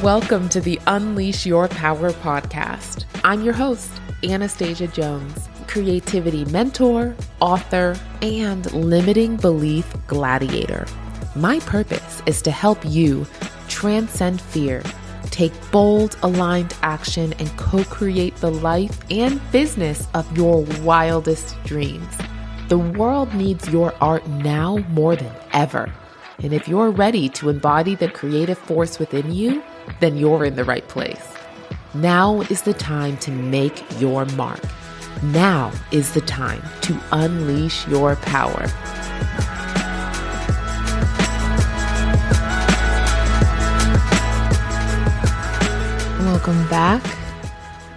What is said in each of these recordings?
Welcome to the Unleash Your Power podcast. I'm your host, Anastasia Jones, creativity mentor, author, and limiting belief gladiator. My purpose is to help you transcend fear, take bold, aligned action, and co-create the life and business of your wildest dreams. The world needs your art now more than ever. And if you're ready to embody the creative force within you, then you're in the right place. Now is the time to make your mark. Now is the time to unleash your power. Welcome back.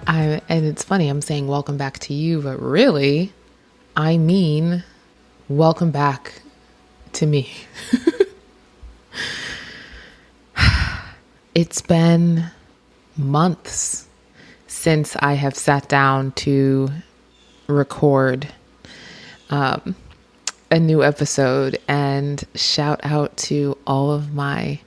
And it's funny, I'm saying welcome back to you, but really, I mean, welcome back to me. It's been months since I have sat down to record a new episode, and shout out to all of my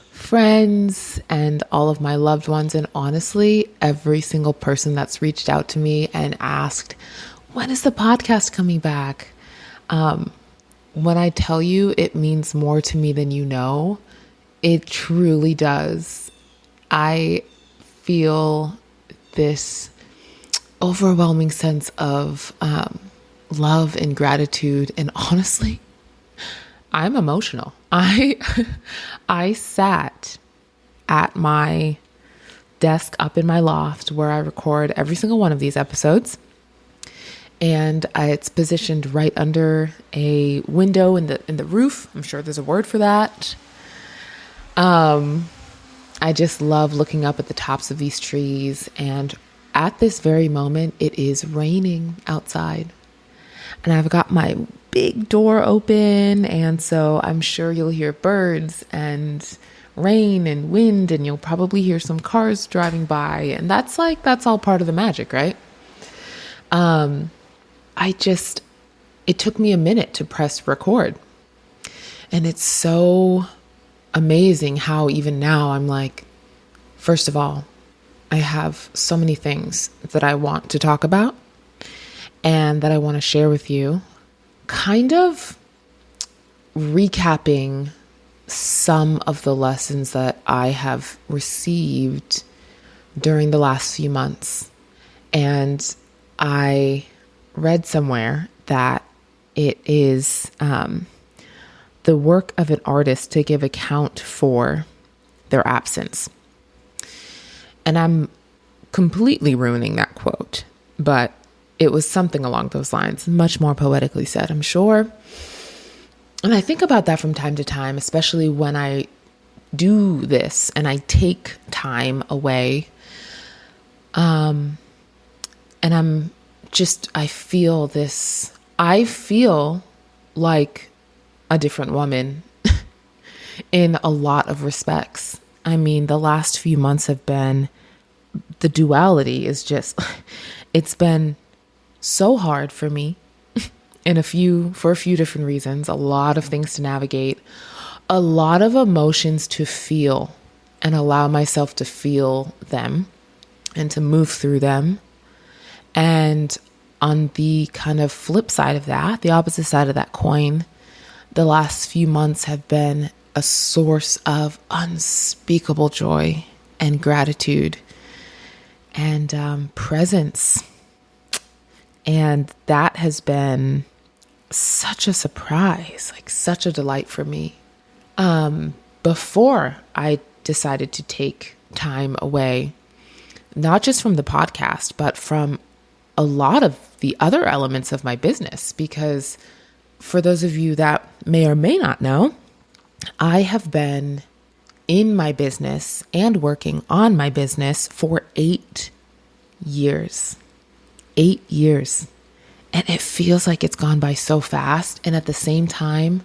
friends and all of my loved ones, and honestly, every single person that's reached out to me and asked, when is the podcast coming back? When I tell you it means more to me than you know, it truly does. I feel this overwhelming sense of love and gratitude. And honestly, I'm emotional. I sat at my desk up in my loft where I record every single one of these episodes. And it's positioned right under a window in the roof. I'm sure there's a word for that. I just love looking up at the tops of these trees, and at this very moment, it is raining outside, and I've got my big door open, and so I'm sure you'll hear birds and rain and wind, and you'll probably hear some cars driving by, and that's all part of the magic, right? It took me a minute to press record, and it's so amazing how even now I'm like, first of all, I have so many things that I want to talk about and that I want to share with you, kind of recapping some of the lessons that I have received during the last few months. And I read somewhere that it is the work of an artist to give account for their absence. And I'm completely ruining that quote, but it was something along those lines, much more poetically said, I'm sure. And I think about that from time to time, especially when I do this and I take time away. And I feel like a different woman in a lot of respects. I mean, the last few months have been, the duality is just, it's been so hard for me for a few different reasons, a lot of things to navigate, a lot of emotions to feel and allow myself to feel them and to move through them. And on the kind of flip side of that, the opposite side of that coin, the last few months have been a source of unspeakable joy and gratitude and presence. And that has been such a surprise, like such a delight for me. Before I decided to take time away, not just from the podcast, but from a lot of the other elements of my business, because for those of you that may or may not know, I have been in my business and working on my business for 8 years. 8 years. And it feels like it's gone by so fast. And at the same time,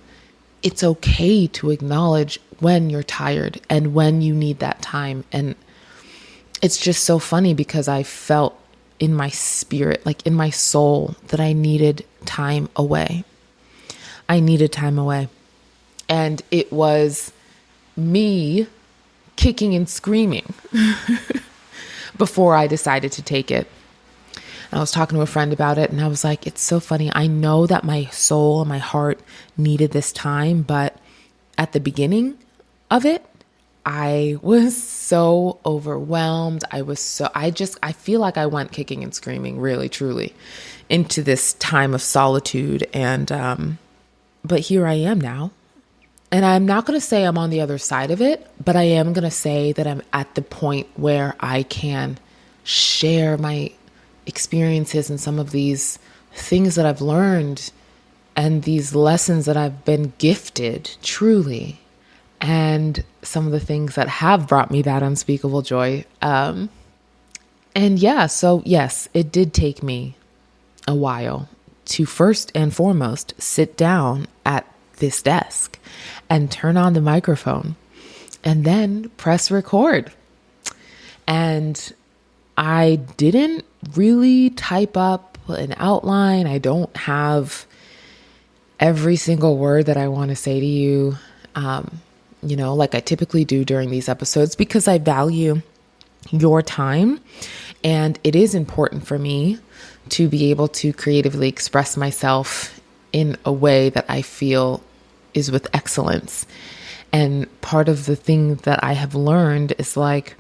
it's okay to acknowledge when you're tired and when you need that time. And it's just so funny because I felt in my spirit, like in my soul, that I needed time away. I needed time away. And it was me kicking and screaming before I decided to take it. And I was talking to a friend about it, and I was like, it's so funny. I know that my soul and my heart needed this time, but at the beginning of it, I was so overwhelmed. I feel like I went kicking and screaming, really, truly, into this time of solitude. And, but here I am now. And I'm not going to say I'm on the other side of it, but I am going to say that I'm at the point where I can share my experiences and some of these things that I've learned and these lessons that I've been gifted, truly. And some of the things that have brought me that unspeakable joy. And yeah, so yes, it did take me a while to first and foremost sit down at this desk and turn on the microphone and then press record. And I didn't really type up an outline. I don't have every single word that I want to say to you, like I typically do during these episodes, because I value your time. And it is important for me to be able to creatively express myself in a way that I feel is with excellence. And part of the thing that I have learned is like,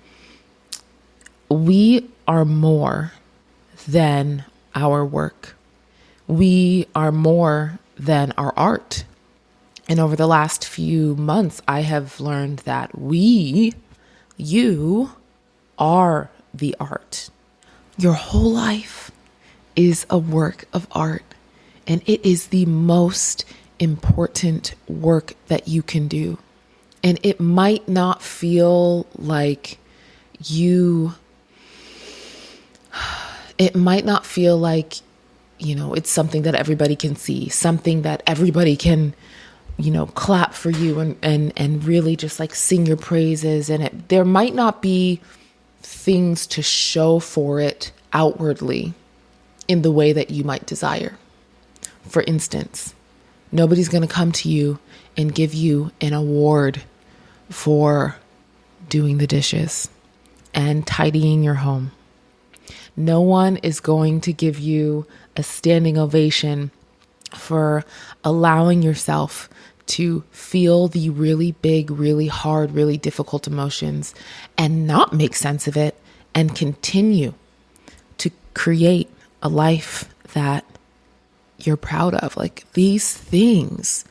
we are more than our work. We are more than our art. And over the last few months, I have learned that you are the art. Your whole life is a work of art, and it is the most important work that you can do. And it might not feel like it's something that everybody can see, something that everybody can, clap for you and really just like sing your praises. And there might not be things to show for it outwardly in the way that you might desire. For instance, nobody's going to come to you and give you an award for doing the dishes and tidying your home. No one is going to give you a standing ovation for allowing yourself to feel the really big, really hard, really difficult emotions and not make sense of it and continue to create a life that you're proud of. Like these things,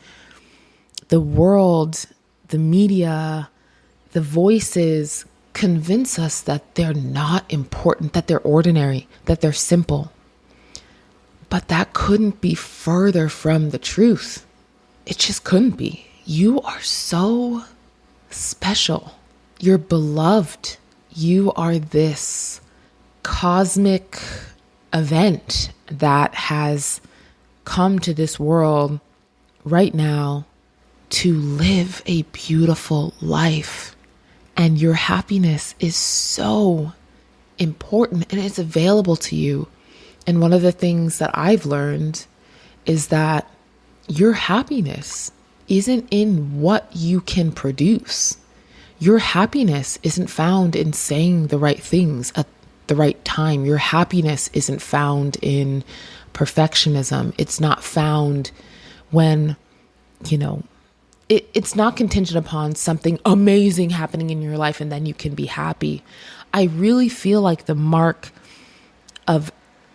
the world, the media, the voices convince us that they're not important, that they're ordinary, that they're simple. But that couldn't be further from the truth. It just couldn't be. You are so special. You're beloved. You are this cosmic event that has come to this world right now to live a beautiful life. And your happiness is so important and it's available to you. And one of the things that I've learned is that your happiness isn't in what you can produce. Your happiness isn't found in saying the right things at the right time. Your happiness isn't found in perfectionism. It's not found when, it's not contingent upon something amazing happening in your life and then you can be happy. I really feel like the mark of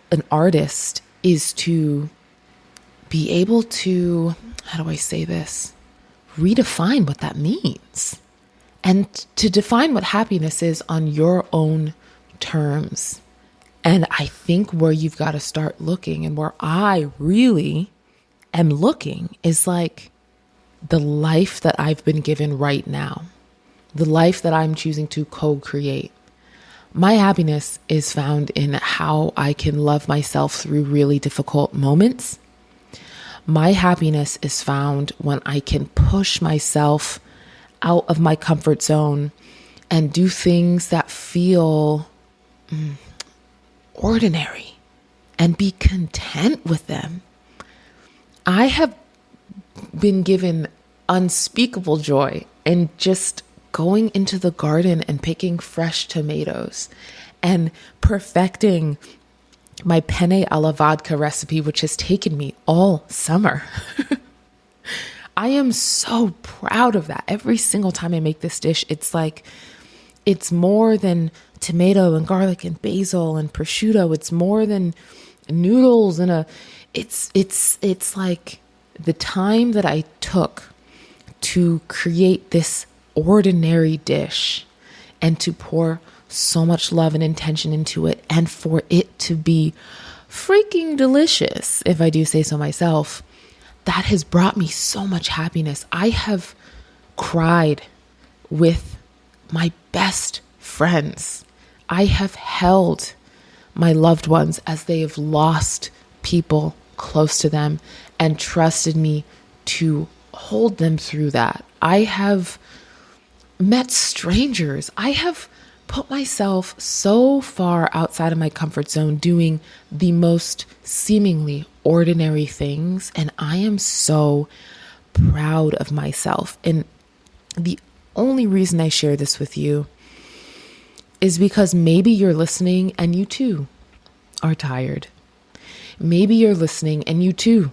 an artist is to be able to, how do I say this? Redefine what that means. And to define what happiness is on your own terms. And I think where you've got to start looking and where I really am looking is like the life that I've been given right now, the life that I'm choosing to co-create. My happiness is found in how I can love myself through really difficult moments. My happiness is found when I can push myself out of my comfort zone and do things that feel ordinary and be content with them. I have been given unspeakable joy and just going into the garden and picking fresh tomatoes and perfecting my penne alla vodka recipe, which has taken me all summer. I am so proud of that. Every single time I make this dish, it's like, it's more than tomato and garlic and basil and prosciutto. It's more than noodles and it's like the time that I took to create this ordinary dish and to pour so much love and intention into it, and for it to be freaking delicious, if I do say so myself, that has brought me so much happiness. I have cried with my best friends. I have held my loved ones as they have lost people close to them and trusted me to hold them through that. I have met strangers. I have put myself so far outside of my comfort zone doing the most seemingly ordinary things, and I am so proud of myself. And the only reason I share this with you is because maybe you're listening and you too are tired. Maybe you're listening and you too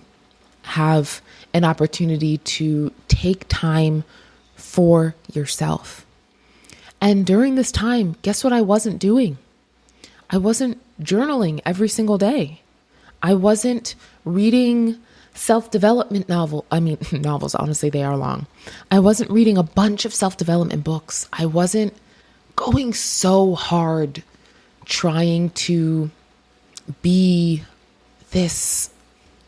have an opportunity to take time for yourself. And during this time, guess what I wasn't doing? I wasn't journaling every single day. I wasn't reading self-development novels, honestly, they are long. I wasn't reading a bunch of self-development books. I wasn't going so hard trying to be this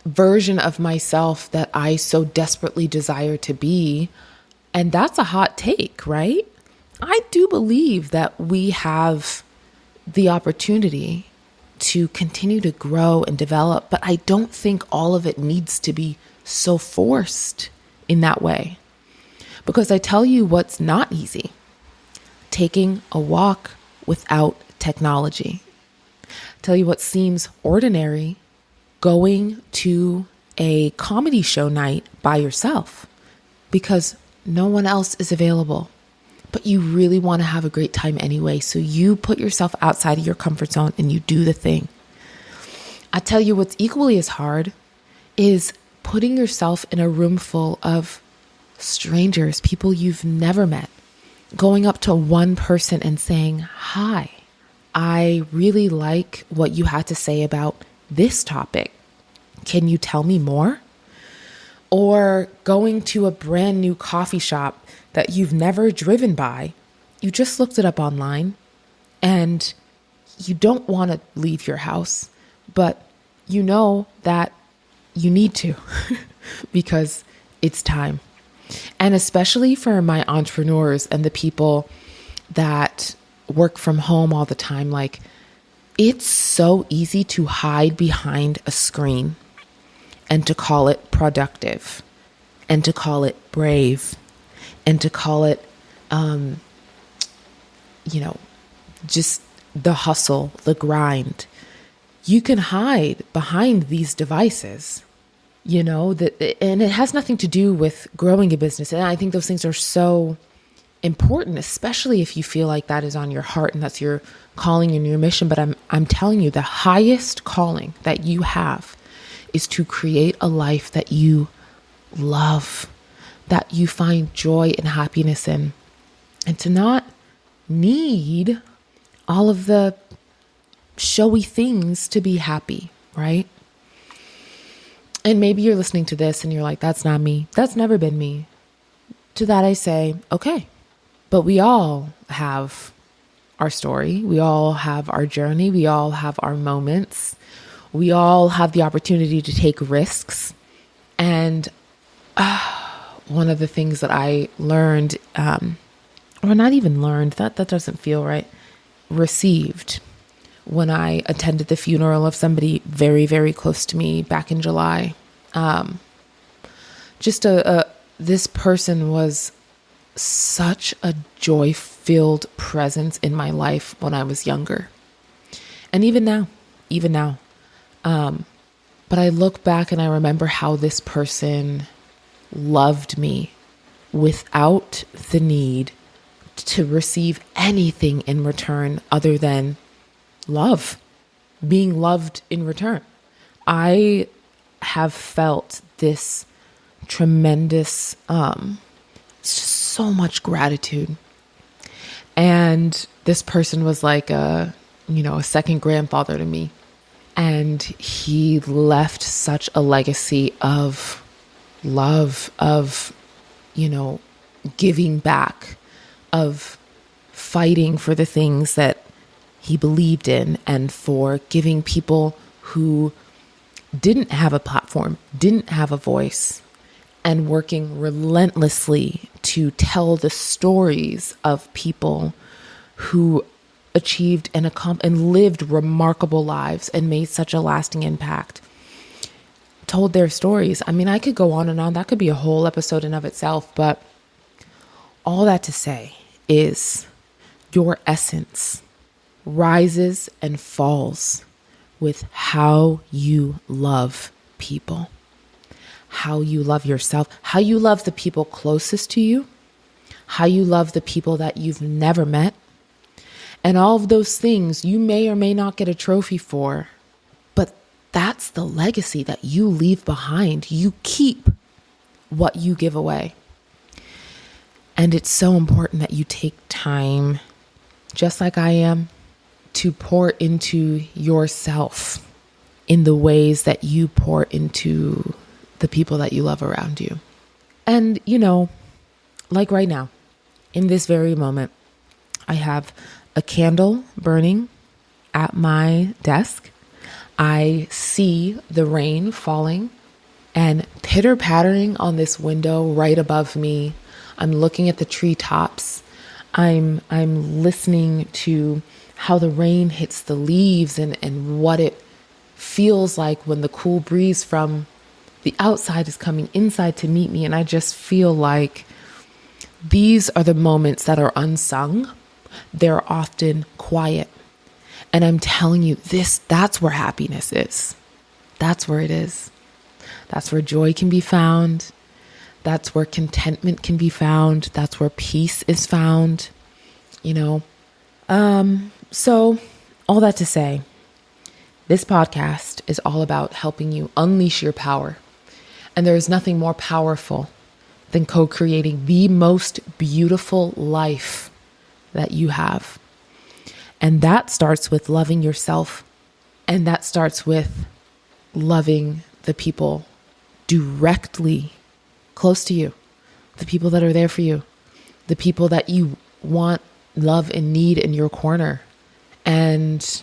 version of myself that I so desperately desire to be. And that's a hot take, right? I do believe that we have the opportunity to continue to grow and develop, but I don't think all of it needs to be so forced in that way. Because I tell you what's not easy: taking a walk without technology. Tell you what seems ordinary: going to a comedy show night by yourself because no one else is available. But you really want to have a great time anyway. So you put yourself outside of your comfort zone and you do the thing. I tell you what's equally as hard is putting yourself in a room full of strangers, people you've never met, going up to one person and saying, "Hi, I really like what you had to say about this topic. Can you tell me more?" Or going to a brand new coffee shop that you've never driven by. You just looked it up online and you don't want to leave your house, but you know that you need to because it's time. And especially for my entrepreneurs and the people that work from home all the time, like, it's so easy to hide behind a screen and to call it productive and to call it brave and to call it, just the hustle, the grind. You can hide behind these devices, and it has nothing to do with growing a business. And I think those things are so important, especially if you feel like that is on your heart and that's your calling and your mission. But I'm telling you, the highest calling that you have is to create a life that you love, that you find joy and happiness in, and to not need all of the showy things to be happy, right? And maybe you're listening to this and you're like, "That's not me. That's never been me." To that I say, okay, but we all have our story. We all have our journey. We all have our moments. We all have the opportunity to take risks. And one of the things that I learned, or not even learned, that doesn't feel right, received when I attended the funeral of somebody very, very close to me back in July. This person was such a joy-filled presence in my life when I was younger. And even now. But I look back and I remember how this person loved me without the need to receive anything in return other than love, being loved in return. I have felt this tremendous, so much gratitude. And this person was like a second grandfather to me. And he left such a legacy of love, of, giving back, of fighting for the things that he believed in, and for giving people who didn't have a platform, didn't have a voice, and working relentlessly to tell the stories of people who achieved and lived remarkable lives and made such a lasting impact, told their stories. I mean, I could go on and on. That could be a whole episode in of itself. But all that to say is your essence rises and falls with how you love people, how you love yourself, how you love the people closest to you, how you love the people that you've never met. And all of those things you may or may not get a trophy for, but that's the legacy that you leave behind. You keep what you give away. And it's so important that you take time, just like I am, to pour into yourself in the ways that you pour into the people that you love around you. And, like right now, in this very moment, I have a candle burning at my desk. I see the rain falling and pitter-pattering on this window right above me. I'm looking at the treetops. I'm listening to how the rain hits the leaves and what it feels like when the cool breeze from the outside is coming inside to meet me. And I just feel like these are the moments that are unsung. They're often quiet. And I'm telling you, that's where happiness is. That's where it is. That's where joy can be found. That's where contentment can be found. That's where peace is found. So all that to say, this podcast is all about helping you unleash your power. And there is nothing more powerful than co-creating the most beautiful life that you have. And that starts with loving yourself. And that starts with loving the people directly close to you, the people that are there for you, the people that you want, love, and need in your corner. And,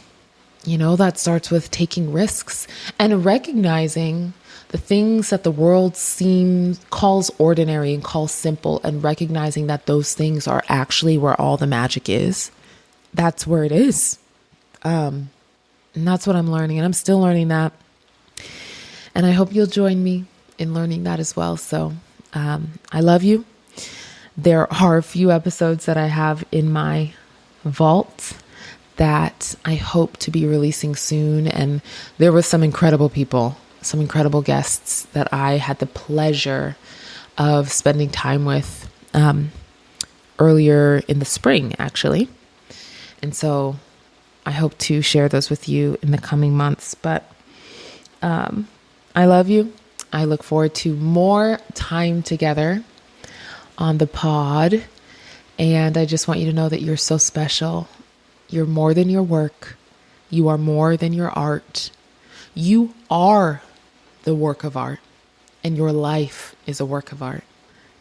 that starts with taking risks and recognizing the things that the world calls ordinary and calls simple, and recognizing that those things are actually where all the magic is. That's where it is. And that's what I'm learning. And I'm still learning that. And I hope you'll join me in learning that as well. So I love you. There are a few episodes that I have in my vault that I hope to be releasing soon. And there were some incredible people, some incredible guests that I had the pleasure of spending time with earlier in the spring, actually. And so I hope to share those with you in the coming months. But I love you. I look forward to more time together on the pod. And I just want you to know that you're so special. You're more than your work. You are more than your art. You are the work of art, and your life is a work of art.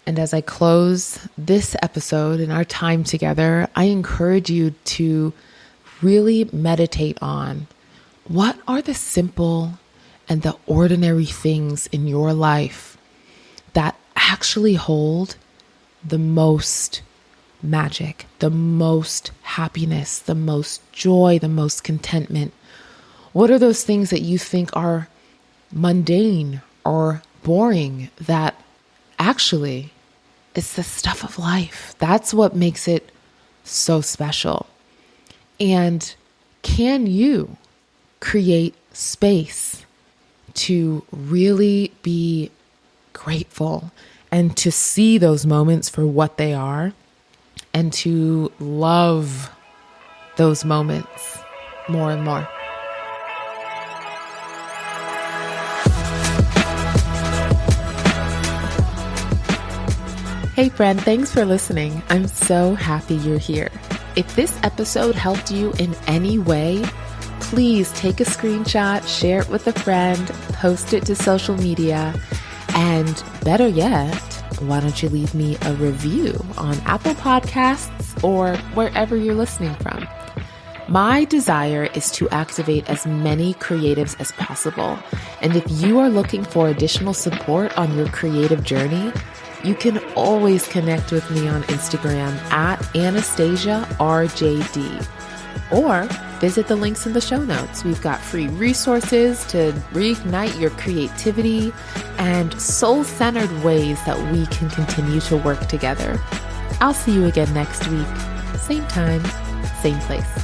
And as I close this episode and our time together, I encourage you to really meditate on what are the simple and the ordinary things in your life that actually hold the most magic, the most happiness, the most joy, the most contentment. What are those things that you think are mundane or boring that actually is the stuff of life? That's what makes it so special. And can you create space to really be grateful and to see those moments for what they are and to love those moments more and more. Hey friend, thanks for listening. I'm so happy you're here. If this episode helped you in any way, please take a screenshot, share it with a friend, post it to social media, and better yet, why don't you leave me a review on Apple Podcasts or wherever you're listening from? My desire is to activate as many creatives as possible. And if you are looking for additional support on your creative journey, you can always connect with me on Instagram at Anastasia RJD, or visit the links in the show notes. We've got free resources to reignite your creativity and soul-centered ways that we can continue to work together. I'll see you again next week. Same time, same place.